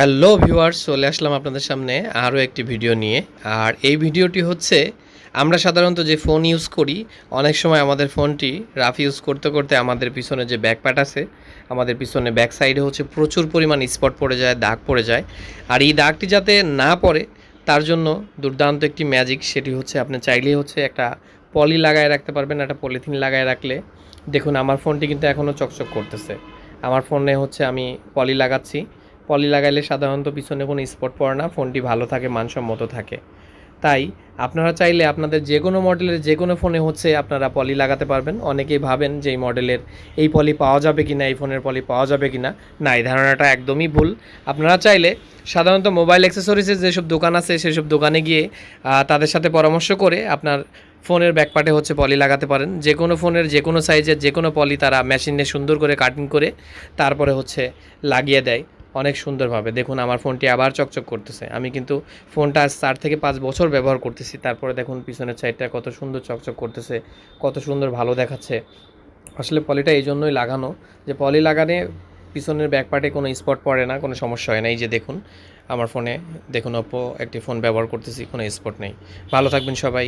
Hello viewers, চলে আসলাম আপনাদের সামনে আরও একটি ভিডিও নিয়ে। আর এই ভিডিওটি হচ্ছে আমরা সাধারণত যে ফোন ইউজ করি, অনেক সময় আমাদের ফোনটি রাফ ইউজ করতে করতে আমাদের পিছনে যে ব্যাকপ্যাট আছে, আমাদের পিছনে ব্যাক সাইডে হচ্ছে প্রচুর পরিমাণ স্পট পড়ে যায়, দাগ পড়ে যায়। আর এই দাগটি যাতে না পড়ে তার জন্য দুর্দান্ত একটি ম্যাজিক, সেটি হচ্ছে আপনি চাইলেই হচ্ছে একটা পলি লাগায় রাখতে পারবেন। একটা পলিথিন লাগায় রাখলে দেখুন আমার ফোনটি কিন্তু এখনও চকচক করতেছে। আমার ফোনে হচ্ছে আমি পলি লাগাচ্ছি। পলি লাগাইলে সাধারণত পিছনে কোনো স্পট পড়ে না, ফোনটি ভালো থাকে, মানসম্মত থাকে। তাই আপনারা চাইলে আপনাদের যে কোনো মডেলের যে কোনো ফোনে হচ্ছে আপনারা পলি লাগাতে পারবেন। অনেকেই ভাবেন যে এই মডেলের এই পলি পাওয়া যাবে কি না, এই ফোনের পলি পাওয়া যাবে কি না। না, এই ধারণাটা একদমই ভুল। আপনারা চাইলে সাধারণত মোবাইল অ্যাক্সেসরিজের যেসব দোকান আছে সেসব দোকানে গিয়ে তাদের সাথে পরামর্শ করে আপনার ফোনের ব্যাকপার্টে হচ্ছে পলি লাগাতে পারেন। যে কোনো ফোনের যে কোনো সাইজের যে কোনো পলি তারা মেশিনে সুন্দর করে কাটিং করে তারপরে হচ্ছে লাগিয়ে দেয় অনেক সুন্দরভাবে। দেখুন আমার ফোনটি আবার চকচক করতেছে। আমি কিন্তু ফোনটা আজ 4 থেকে 5 বছর ব্যবহার করতেছি, তারপরে দেখুন পিছনের সাইডটা কত সুন্দর চকচক করতেছে, কত সুন্দর ভালো দেখাচ্ছে। আসলে পলিটা এই জন্যই লাগানো, যে পলি লাগানে পিছনের ব্যাকপার্টে কোনো স্পট পড়ে না, কোনো সমস্যা হয় না। এই যে দেখুন আমার ফোনে, দেখুন ওপো একটি ফোন ব্যবহার করতেছি, কোনো স্পট নেই। ভালো থাকবেন সবাই।